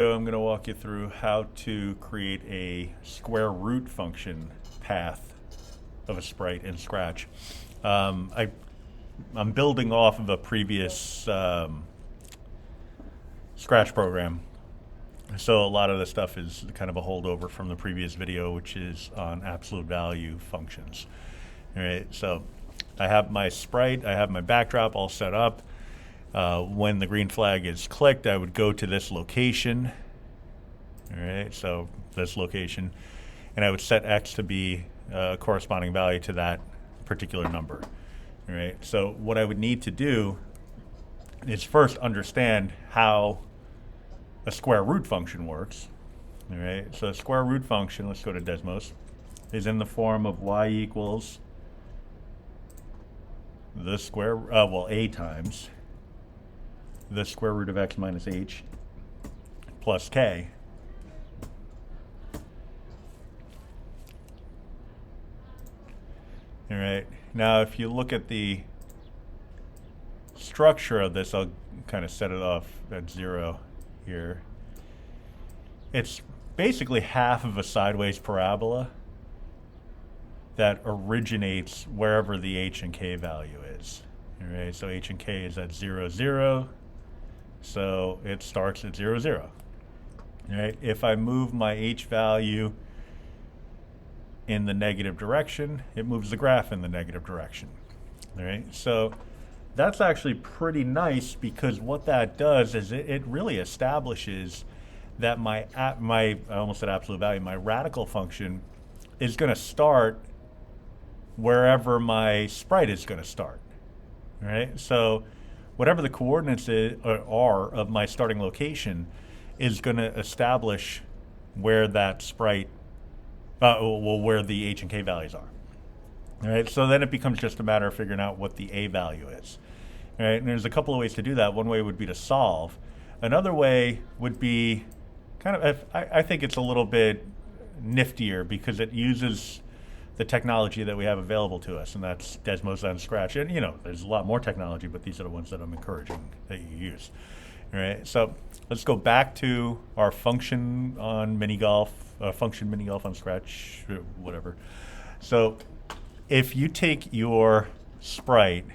So I'm going to walk you through how to create a square root function path of a sprite in Scratch. I'm building off of a previous Scratch program. So a lot of the stuff is kind of a holdover from the previous video, which is on absolute value functions. All right, so I have my sprite, I have my backdrop all set up. When the green flag is clicked, I would go to this location. All right, so this location, and I would set X to be a corresponding value to that particular number. All right, so what I would need to do is first understand how a square root function works. All right, so a square root function, let's go to Desmos, is in the form of y equals the square, a times the square root of x minus h plus k. All right, now if you look at the structure of this, I'll kind of set it off at 0 here. It's basically half of a sideways parabola that originates wherever the h and k value is. All right, so h and k is at 0, 0. So it starts at 0, 0. All right, if I move my h value in the negative direction, it moves the graph in the negative direction. All right, so that's actually pretty nice, because what that does is it really establishes that my I almost said absolute value, my radical function is going to start wherever my sprite is going to start. All right, so whatever the coordinates are of my starting location is going to establish where that sprite, where the h and k values are. All right, so then it becomes just a matter of figuring out what the a value is. All right, and there's a couple of ways to do that. One way would be to solve. Another way would be kind of, I think it's a little bit niftier, because it uses the technology that we have available to us, and that's Desmos and Scratch. And there's a lot more technology, but these are the ones that I'm encouraging that you use. All right, so let's go back to our function on mini golf, function mini golf on Scratch, whatever. So if you take your sprite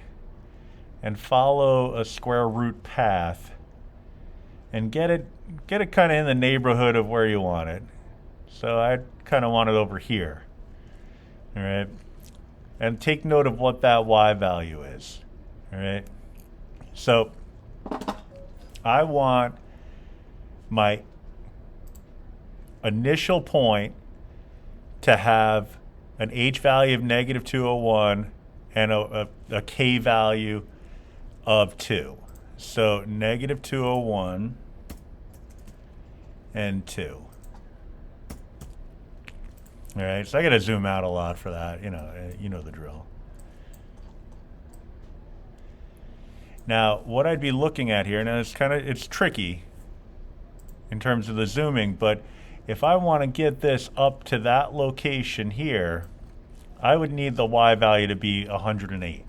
and follow a square root path and get it kind of in the neighborhood of where you want it. So I kind of want it over here. All right, and take note of what that y value is. All right, so I want my initial point to have an h value of negative 201 and a k value of 2. So negative 201 and 2. All right, so I got to zoom out a lot for that. You know the drill. Now, what I'd be looking at here, now it's tricky in terms of the zooming, but if I want to get this up to that location here, I would need the y value to be 108.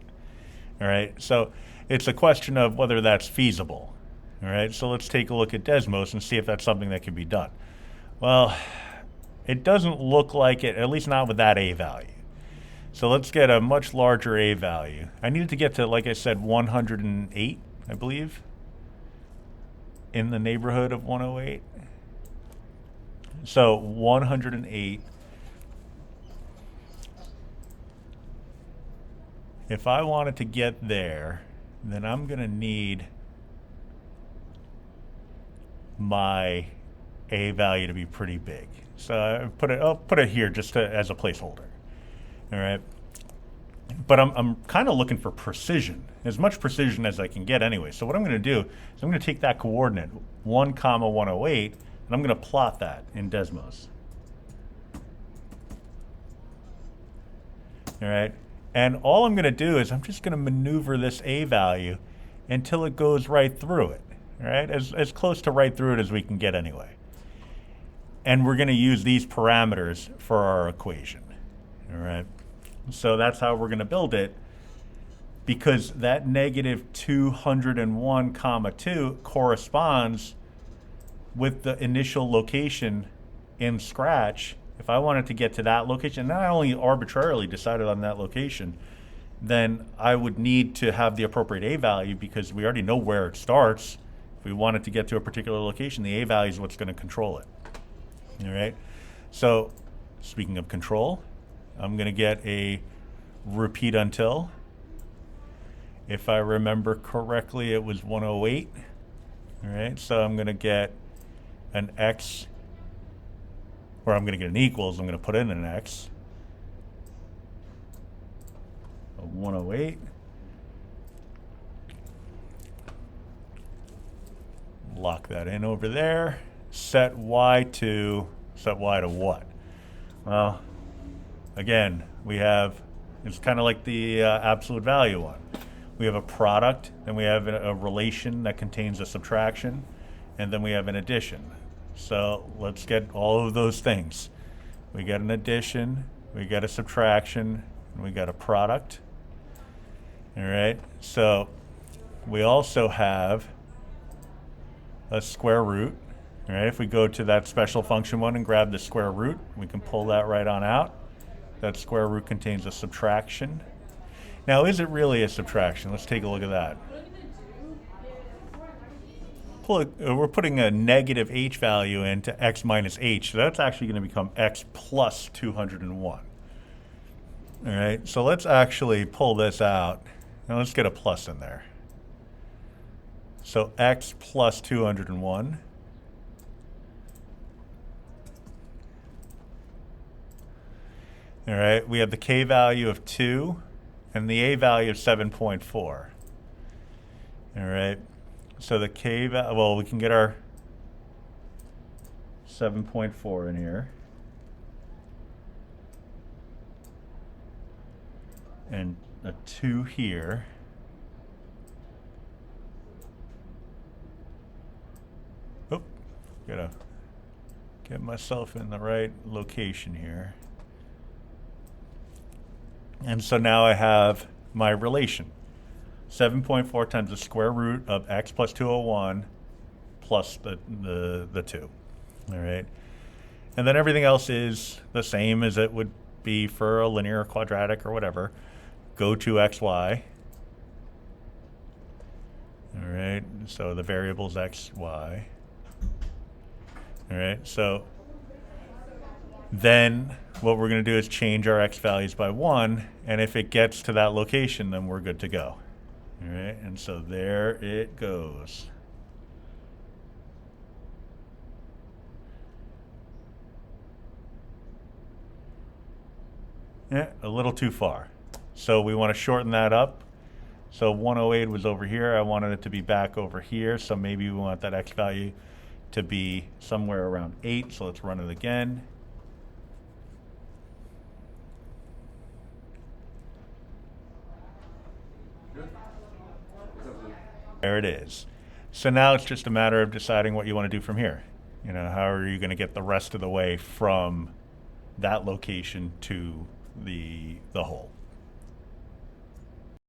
All right, so it's a question of whether that's feasible. All right, so let's take a look at Desmos and see if that's something that can be done. Well, it doesn't look like it, at least not with that a value. So let's get a much larger a value. I needed to get to, like I said, 108, I believe, in the neighborhood of 108. So 108. If I wanted to get there, then I'm going to need my a value to be pretty big. So I'll put it here just as a placeholder. All right. But I'm kind of looking for precision, as much precision as I can get anyway. So what I'm going to do is I'm going to take that coordinate 1, 108, and I'm going to plot that in Desmos. All right. And all I'm going to do is I'm just going to maneuver this a value until it goes right through it. All right, as close to right through it as we can get anyway. And we're going to use these parameters for our equation. All right, so that's how we're going to build it. because that negative 201 comma 2 corresponds with the initial location in Scratch, if I wanted to get to that location, not only arbitrarily decided on that location, then I would need to have the appropriate A value because we already know where it starts. If we wanted to get to a particular location, the A value is what's going to control it. All right. So speaking of control, I'm going to get a repeat until. If I remember correctly, it was 108. All right. So I'm going to get an X, or I'm going to get an equals. I'm going to put in an X. 108. Lock that in over there. Set y to what? Well, again, we have, it's kind of like the absolute value one. We have a product, then we have a relation that contains a subtraction, and then we have an addition. So let's get all of those things. We got an addition, we got a subtraction, and we got a product. All right, so we also have a square root. All right, if we go to that special function one and grab the square root, we can pull that right on out. That square root contains a subtraction. Now, is it really a subtraction? Let's take a look at that. We're putting a negative h value into x minus h, so that's actually going to become x plus 201. All right, so let's actually pull this out. Now let's get a plus in there. So x plus 201. All right, we have the k value of 2 and the a value of 7.4. All right, so the k value, well, we can get our 7.4 in here. And a 2 here. Oh, gotta get myself in the right location here. And so now I have my relation. 7.4 times the square root of x plus 201 plus the 2. All right. And then everything else is the same as it would be for a linear or quadratic or whatever. Go to xy. All right. So the variable is x, y. All right. So then what we're going to do is change our x values by 1, and if it gets to that location, then we're good to go. All right, and so there it goes. Yeah, a little too far. So we want to shorten that up. So 108 was over here. I wanted it to be back over here, so maybe we want that x value to be somewhere around 8, so let's run it again. There it is. So now it's just a matter of deciding what you want to do from here. You know, how are you going to get the rest of the way from that location to the hole?